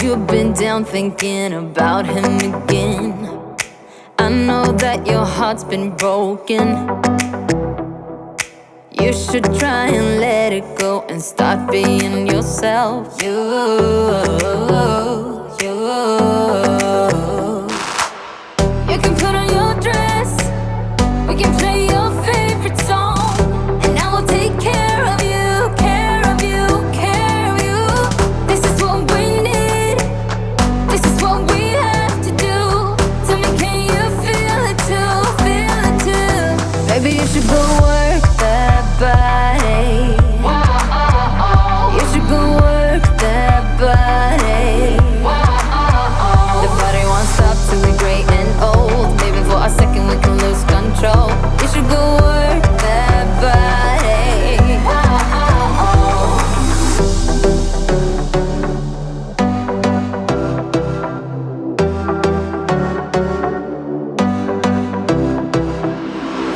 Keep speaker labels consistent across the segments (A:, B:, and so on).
A: you've been down thinking about him again. I know that your heart's been broken. You should try and let it go and start being yourself. You can put on your dress, we can play your favorite song, and I will take care of you, care of you, care of you. This is what we need, this is what we have to do. Tell me, can you feel it too, feel it too? Baby, you should go work that body. You should go work that body. The body won't stop till we're great and old. Maybe for a second we can lose control. You should go work that body.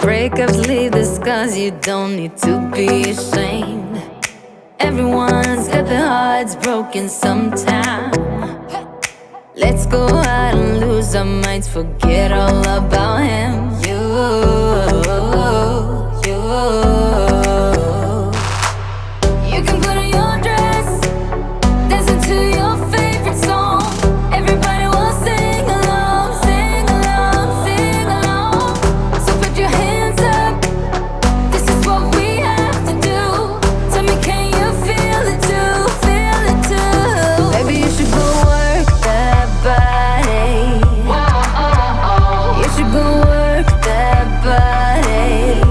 A: Breakups leave the scars, you don't need to be ashamed. Everyone's got their hearts broken sometime. Let's go out and lose our minds, forget all about him. You can put on your dress, dancing to your favorite song. Everybody will sing along, sing along, sing along. So put your hands up, this is what we have to do. Tell me, can you feel it too, feel it too? Baby, you should go work that body. You should go work that body.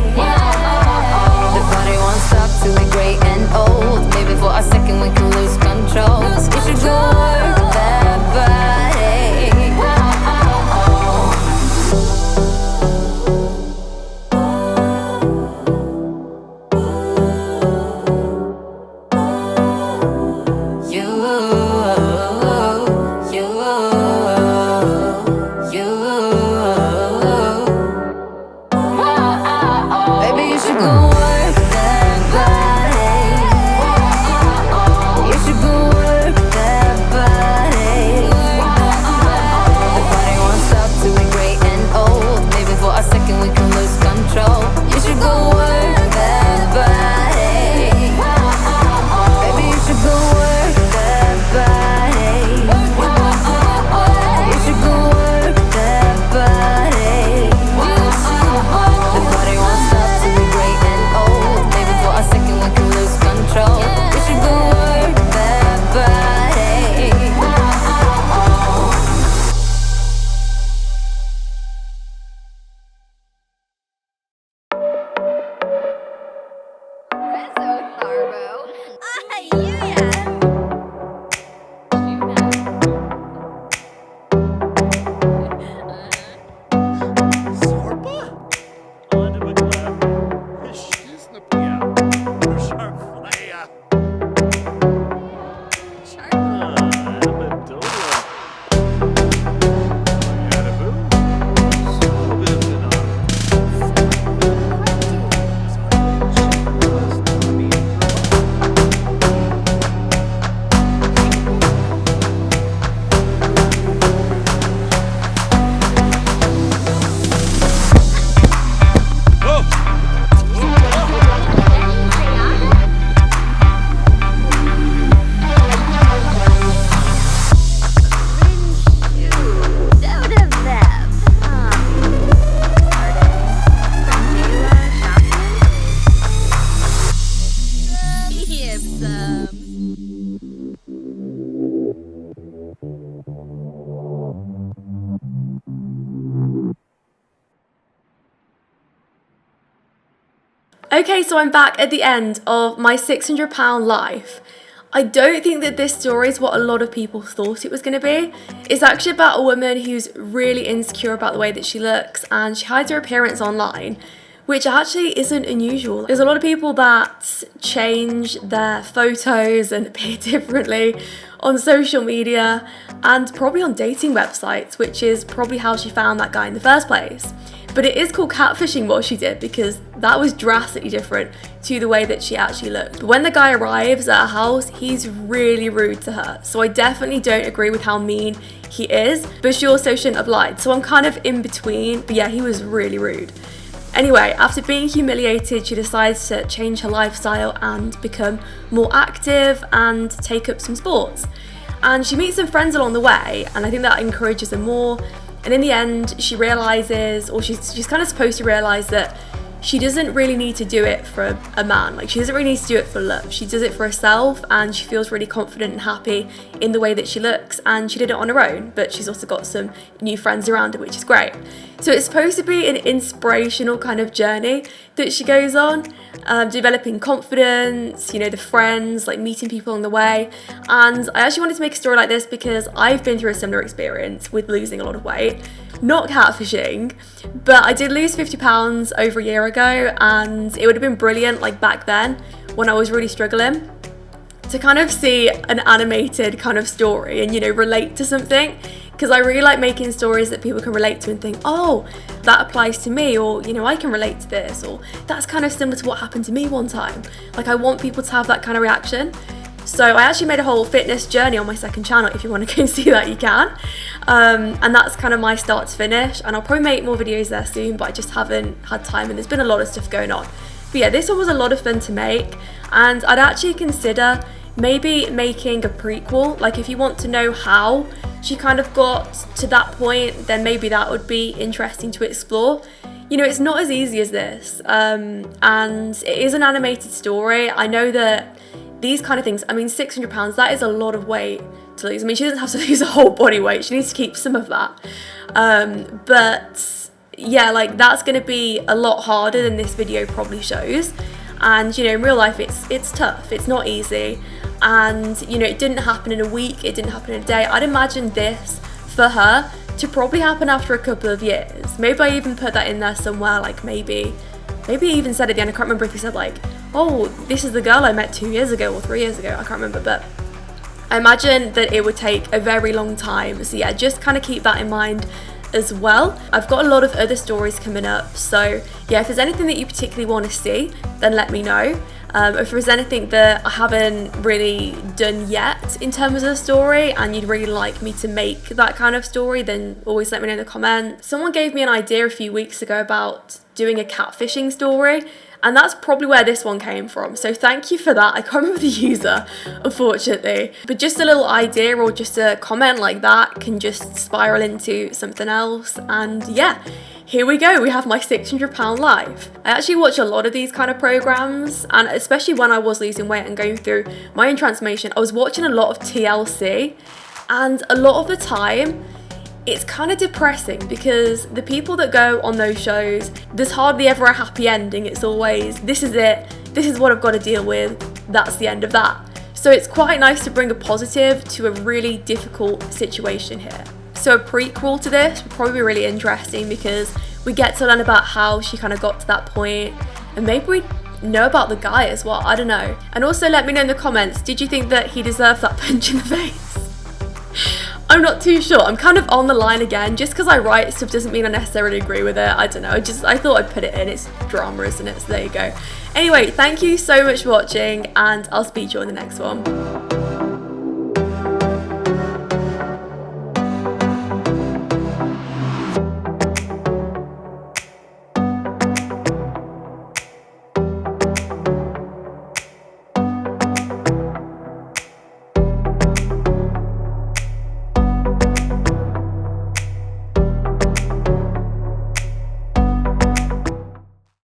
A: The body won't stop till we're great and old. Maybe for a second we can lose control. You should go work that body. Baby, you should go work that body. You should go work that body. The body won't stop till we're great and old. Maybe for a second we can lose control. You should go work that body. Baby, you should go work that body. You should go work that body. The body won't stop till we're great and old. Maybe for a second we can lose control. You should go work that body.
B: Okay, so I'm back at the end of my £600 life. I don't think that this story is what a lot of people thought it was going to be. It's actually about a woman who's really insecure about the way that she looks and she hides her appearance online, which actually isn't unusual. There's a lot of people that change their photos and appear differently on social media and probably on dating websites, which is probably how she found that guy in the first place. But it is called catfishing what she did, because that was drastically different to the way that she actually looked. But when the guy arrives at her house, he's really rude to her. So I definitely don't agree with how mean he is, but she also shouldn't have lied. So I'm kind of in between, but yeah, he was really rude. Anyway, after being humiliated, she decides to change her lifestyle and become more active and take up some sports. And she meets some friends along the way, and I think that encourages her more. And in the end, she realizes, or she's kind of supposed to realize, that she doesn't really need to do it for a man. Like, she doesn't really need to do it for love. She does it for herself, and she feels really confident and happy in the way that she looks, and she did it on her own, but she's also got some new friends around her, which is great. So it's supposed to be an inspirational kind of journey that she goes on, developing confidence, you know, the friends, like meeting people on the way. And I actually wanted to make a story like this because I've been through a similar experience with losing a lot of weight. Not catfishing, but I did lose 50 pounds over a year ago, and it would have been brilliant, like back then when I was really struggling, to kind of see an animated kind of story and, you know, relate to something. Because I really like making stories that people can relate to and think, oh, that applies to me, or, you know, I can relate to this, or that's kind of similar to what happened to me one time. Like, I want people to have that kind of reaction. So I actually made a whole fitness journey on my second channel. If you want to go and see that, you can. And that's kind of my start to finish. And I'll probably make more videos there soon, but I just haven't had time, and there's been a lot of stuff going on. But yeah, this one was a lot of fun to make, and I'd actually consider maybe making a prequel. Like, if you want to know how she kind of got to that point, then maybe that would be interesting to explore. You know, it's not as easy as this, and it is an animated story. I know that these kind of things, I mean, 600 pounds, that is a lot of weight to lose. I mean, she doesn't have to lose a whole body weight, she needs to keep some of that. But yeah, like, that's going to be a lot harder than this video probably shows. And, you know, in real life, it's tough, it's not easy. And, you know, it didn't happen in a week, it didn't happen in a day. I'd imagine this, for her, to probably happen after a couple of years. Maybe I even put that in there somewhere, like maybe he even said at the end, I can't remember if he said like, oh, this is the girl I met 2 years ago or 3 years ago, I can't remember, but I imagine that it would take a very long time. So yeah, just kind of keep that in mind as well. I've got a lot of other stories coming up, so yeah, if there's anything that you particularly want to see, then let me know. If there's anything that I haven't really done yet in terms of the story and you'd really like me to make that kind of story, then always let me know in the comments. Someone gave me an idea a few weeks ago about doing a catfishing story, and that's probably where this one came from. So thank you for that. I can't remember the user, unfortunately. But just a little idea or just a comment like that can just spiral into something else. And yeah, here we go, we have my 600 pound life. I actually watch a lot of these kind of programs, and especially when I was losing weight and going through my own transformation, I was watching a lot of TLC, and a lot of the time it's kind of depressing because the people that go on those shows, there's hardly ever a happy ending. It's always, this is it, this is what I've got to deal with, that's the end of that. So it's quite nice to bring a positive to a really difficult situation here. So a prequel to this would probably be really interesting because we get to learn about how she kind of got to that point, and maybe we know about the guy as well, I don't know. And also let me know in the comments, did you think that he deserved that punch in the face? I'm not too sure. I'm kind of on the line again. Just because I write stuff doesn't mean I necessarily agree with it. I don't know. I thought I'd put it in. It's drama, isn't it? So there you go. Anyway, thank you so much for watching, and I'll speak to you on the next one.